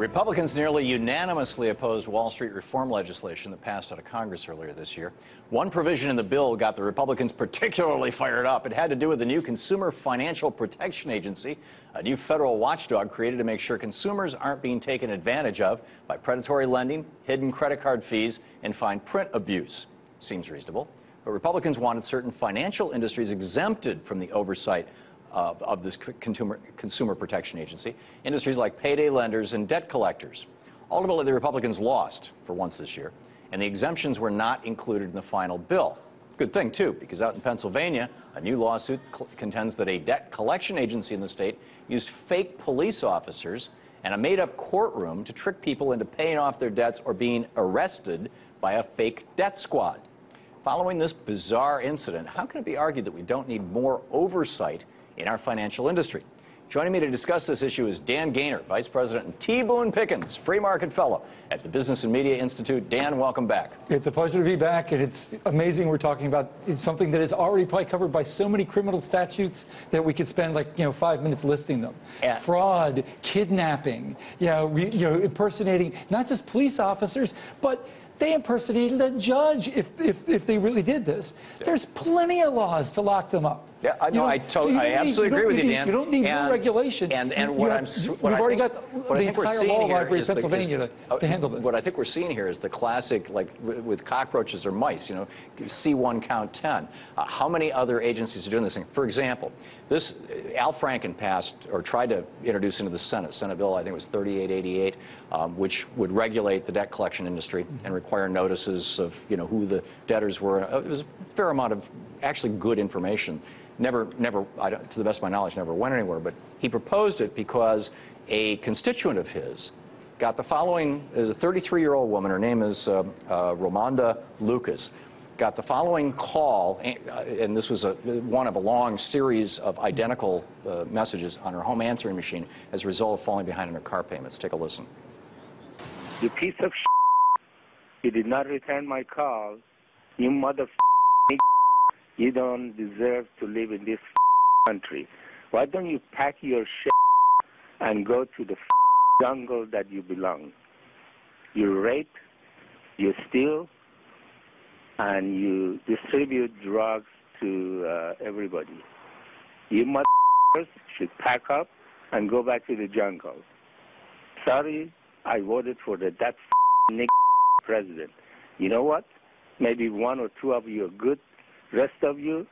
Republicans nearly unanimously opposed Wall Street reform legislation that passed out of Congress earlier this year. One provision in the bill got the Republicans particularly fired up. It had to do with the new Consumer Financial Protection Agency, a new federal watchdog created to make sure consumers aren't being taken advantage of by predatory lending, hidden credit card fees, and fine print abuse. Seems reasonable. But Republicans wanted certain financial industries exempted from the oversight of this consumer protection agency, industries like payday lenders and debt collectors. Ultimately, the Republicans lost for once this year, and the exemptions were not included in the final bill. Good thing, too, because out in Pennsylvania, a new lawsuit contends that a debt collection agency in the state used fake police officers and a made-up courtroom to trick people into paying off their debts or being arrested by a fake debt squad. Following this bizarre incident, how can it be argued that we don't need more oversight in our financial industry? Joining me to discuss this issue is Dan Gaynor, Vice President and T. Boone Pickens Free Market Fellow at the Business and Media Institute. Dan, welcome back. It's a pleasure to be back, and it's amazing we're talking about something that is already probably covered by so many criminal statutes that we could spend 5 minutes listing them. Fraud, kidnapping, impersonating not just police officers, but they impersonated a judge if they really did this. Yeah. There's plenty of laws to lock them up. Yeah, I know. I absolutely agree with you, Dan. You don't need more regulation. We've already got the entire law library of Pennsylvania to handle this. What I think we're seeing here is the classic, like with cockroaches or mice. See one, count 10. How many other agencies are doing this thing? For example, Al Franken passed or tried to introduce into the Senate bill, I think it was 3888, which would regulate the debt collection industry and require notices of who the debtors were. It was a fair amount of actually good information. Never, to the best of my knowledge, never went anywhere. But he proposed it because a constituent of his got the following. Is a 33-year-old woman. Her name is Romonda Lucas. Got the following call, and this was one of a long series of identical messages on her home answering machine as a result of falling behind on her car payments. Take a listen. You piece of shit. You did not return my call. You mother. You don't deserve to live in this country. Why don't you pack your shit and go to the jungle that you belong? You rape, you steal, and you distribute drugs to everybody. You motherfuckers should pack up and go back to the jungle. Sorry, I voted for that president. You know what? Maybe one or two of you are good. Rest of you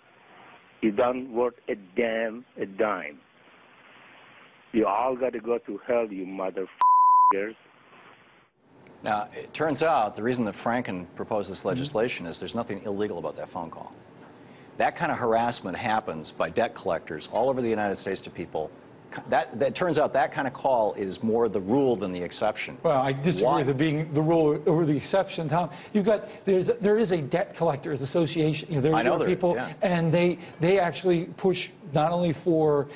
don't worth a dime. You all got to go to hell, you motherfuckers. Now, it turns out the reason that Franken proposed this legislation is there's nothing illegal about that phone call. That kind of harassment happens by debt collectors all over the United States to people. That turns out that kind of call is more the rule than the exception. Well, I disagree with it being the rule over the exception, Tom. There is a debt collectors association. There are people, and they actually push not only for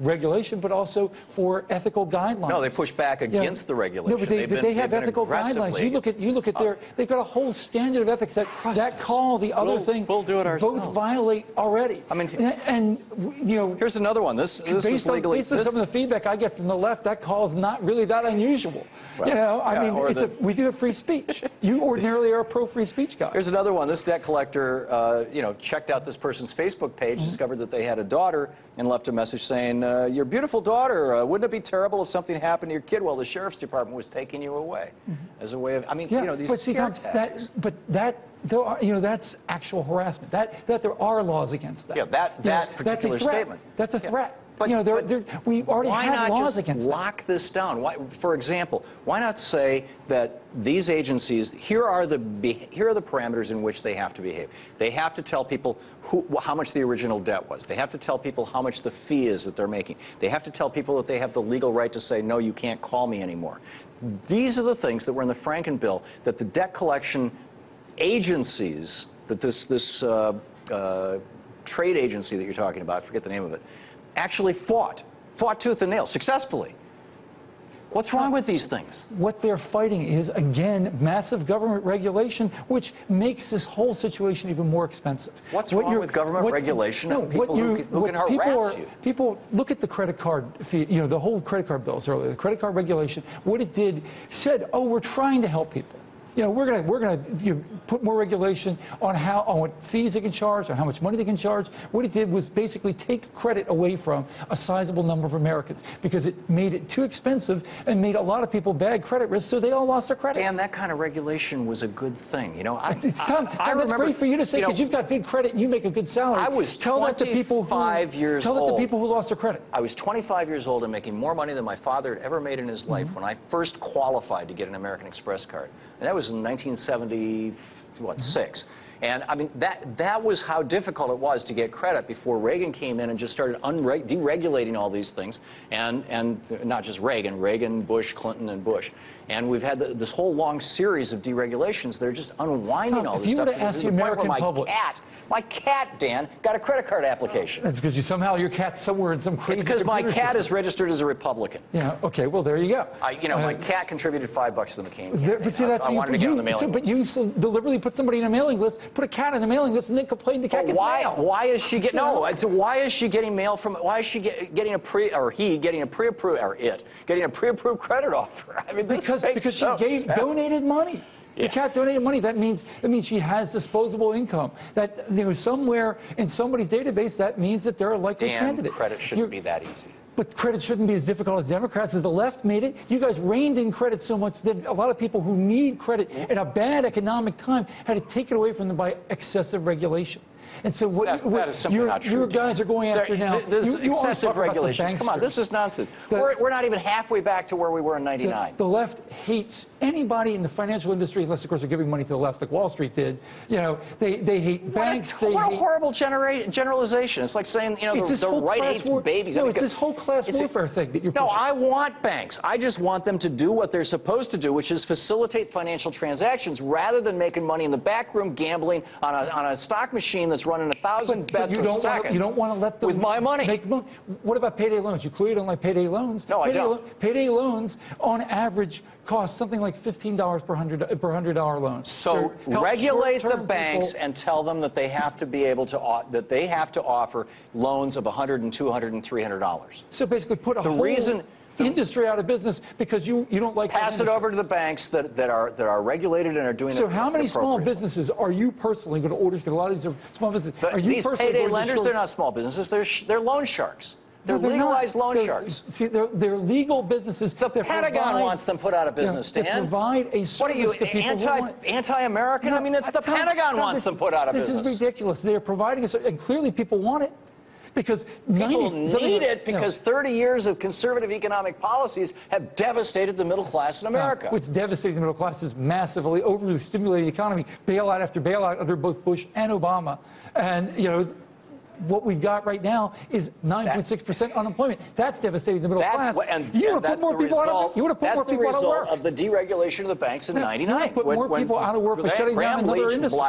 regulation, but also for ethical guidelines. No, they push back against the regulation. No, but they have ethical guidelines. You look at their. They've got a whole standard of ethics that call the other thing. We'll do it ourselves. Both violate already. I mean, and here's another one. This was legally. Based on some of the feedback I get from the left, that call is not really that unusual. Well, we do have free speech. You ordinarily are a pro-free speech guy. Here's another one. This debt collector, checked out this person's Facebook page, discovered that they had a daughter, and left a message saying, "Your beautiful daughter. Wouldn't it be terrible if something happened to your kid while the sheriff's department was taking you away?" As a way of, these scare tags. That's actual harassment. That there are laws against that. Yeah, that particular statement. That's a threat. But we already have laws against that. Why not just lock this down? Why, for example, why not say that these agencies, here are the parameters in which they have to behave. They have to tell people how much the original debt was. They have to tell people how much the fee is that they're making. They have to tell people that they have the legal right to say, no, you can't call me anymore. These are the things that were in the Franken bill that the debt collection agencies, that this trade agency that you're talking about, I forget the name of it, actually fought tooth and nail, successfully. What's wrong with these things? What they're fighting is, again, massive government regulation, which makes this whole situation even more expensive. What's wrong with government regulation of people who can harass you? People look at the credit card fee, you know, the whole credit card bills earlier, the credit card regulation. What it did said, oh, we're trying to help people. You know, we're gonna put more regulation on what fees they can charge, on how much money they can charge. What it did was basically take credit away from a sizable number of Americans because it made it too expensive and made a lot of people bad credit risk, so they all lost their credit. Dan, that kind of regulation was a good thing. You know, Tom, that's great for you to say because you've got good credit and you make a good salary. I was 25 years old. Tell that to people who lost their credit. I was 25 years old and making more money than my father had ever made in his life when I first qualified to get an American Express card. And that was in 1976. And I mean, that was how difficult it was to get credit before Reagan came in and just started deregulating all these things. And not just Reagan, Bush, Clinton, and Bush. And we've had this whole long series of deregulations that are just unwinding all this stuff. If you were to ask the American public... My cat, Dan, got a credit card application. That's because somehow your cat's somewhere in some crazy... It's because my cat is registered as a Republican. Yeah, okay, well, there you go. My cat contributed $5 to the McCain campaign. But see, that's I wanted to get on the mailing list. But you deliberately put somebody in a mailing list, put a cat on the mailing list, and then complain the cat gets mail. Why is she getting... No, why is she getting mail from... Why is she getting a getting a pre-approved credit offer? I mean, because she donated money. The cat donated money. That means she has disposable income. That somewhere in somebody's database, that means that they're a likely candidate. Credit shouldn't be that easy. But credit shouldn't be as difficult as Democrats, as the left made it. You guys reined in credit so much that a lot of people who need credit at a bad economic time had to take it away from them by excessive regulation. And so what that is simply not true. Your guys are going after now. This excessive regulation. Come on, this is nonsense. We're not even halfway back to where we were in '99. The left hates anybody in the financial industry, unless of course they're giving money to the left, like Wall Street did. You know, they hate banks. What a horrible generalization! It's like saying the right hates babies. No, it's this whole class warfare thing that you're pushing. No, I want banks. I just want them to do what they're supposed to do, which is facilitate financial transactions rather than making money in the back room gambling on a stock machine that's running 1,000 bets a second. You don't want to let them with my money. Make money. What about payday loans? You clearly don't like payday loans. No, I don't. Payday loans, on average, cost something like $15 per $100 loan. So regulate the banks and tell them that they have to be able to offer loans of $100 and $200 and $300. So basically, put a whole industry out of business because you don't like pass it over to the banks that are regulated and are doing it. So how many small businesses are you personally going to order? Because a lot of these are small businesses. These payday lenders, they're not small businesses. They're loan sharks. They're legalized loan sharks. See, they're legal businesses. The Pentagon wants them put out of business, Dan. To provide a service what are you, to people anti-American? I mean, it's the Pentagon wants them put out of business. This is ridiculous. They're providing it, and clearly people want it. Because people need it because 30 years of conservative economic policies have devastated the middle class in America. What's devastating the middle class is massively overly stimulated economy, bailout after bailout under both Bush and Obama. And, what we've got right now is 9.6% unemployment. That's devastating the middle class. You want to put more people out of work. That's the result of the deregulation of the banks in '99. You want to put more people out of work by shutting down another industry.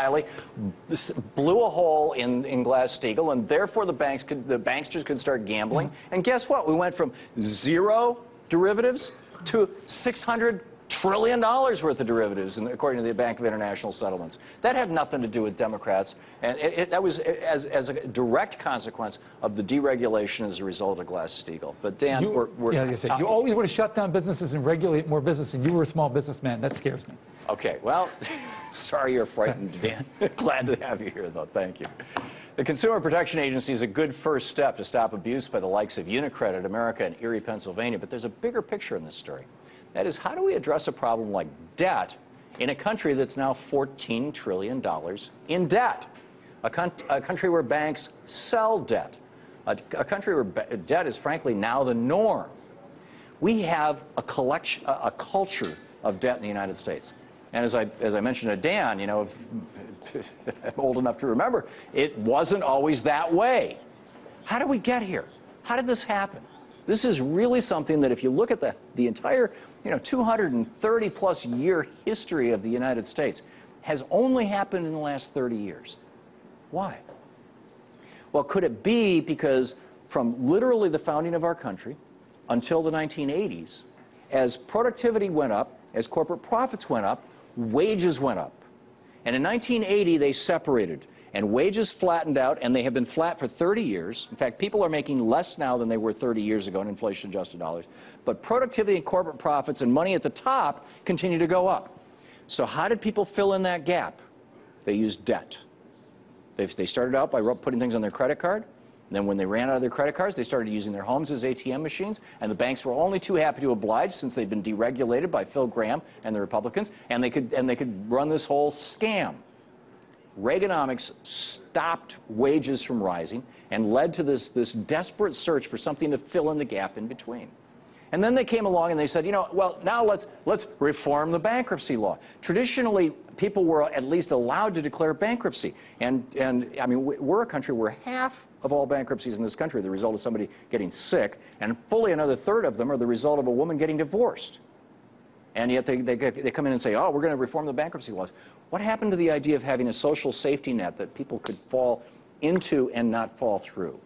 Blew a hole in Glass-Steagall, and therefore the banksters could start gambling. And guess what? We went from 0 derivatives to $600 trillion worth of derivatives, according to the Bank of International Settlements. That had nothing to do with Democrats, and that was as a direct consequence of the deregulation as a result of Glass-Steagall. But Dan, you always want to shut down businesses and regulate more business, and you were a small businessman. That scares me. Okay, well, sorry you're frightened, Dan. Glad to have you here, though. Thank you. The Consumer Protection Agency is a good first step to stop abuse by the likes of Unicredit America and Erie, Pennsylvania, but there's a bigger picture in this story. That is, how do we address a problem like debt in a country that's now $14 trillion in debt? A country where banks sell debt. A country where debt is frankly now the norm. We have a culture of debt in the United States. And as I mentioned to Dan, I'm old enough to remember, it wasn't always that way. How did we get here? How did this happen? This is really something that if you look at the entire 230-plus year history of the United States, has only happened in the last 30 years. Why? Well, could it be because from literally the founding of our country until the 1980s, as productivity went up, as corporate profits went up, wages went up. And in 1980, they separated, and wages flattened out, and they have been flat for 30 years. In fact, people are making less now than they were 30 years ago in inflation-adjusted dollars. But productivity and corporate profits and money at the top continue to go up. So how did people fill in that gap? They used debt. They started out by putting things on their credit card. And then when they ran out of their credit cards, they started using their homes as ATM machines, and the banks were only too happy to oblige since they'd been deregulated by Phil Gramm and the Republicans, and they could run this whole scam. Reaganomics stopped wages from rising and led to this desperate search for something to fill in the gap in between. And then they came along and they said, you know, well, now let's reform the bankruptcy law. Traditionally, people were at least allowed to declare bankruptcy. And I mean, we're a country where half of all bankruptcies in this country are the result of somebody getting sick, and fully another third of them are the result of a woman getting divorced. And yet they come in and say, oh, we're going to reform the bankruptcy laws. What happened to the idea of having a social safety net that people could fall into and not fall through?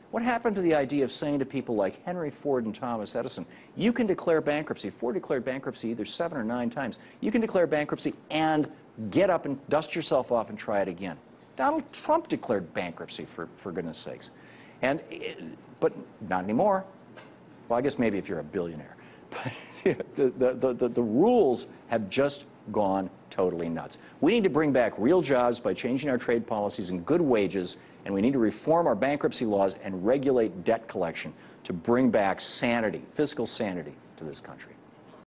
What happened to the idea of saying to people like Henry Ford and Thomas Edison, you can declare bankruptcy? Ford declared bankruptcy either 7 or 9 times. You can declare bankruptcy and get up and dust yourself off and try it again. Donald Trump declared bankruptcy, for goodness sakes. But not anymore. Well, I guess maybe if you're a billionaire. But the rules have just gone totally nuts. We need to bring back real jobs by changing our trade policies and good wages, and we need to reform our bankruptcy laws and regulate debt collection to bring back sanity, fiscal sanity, to this country.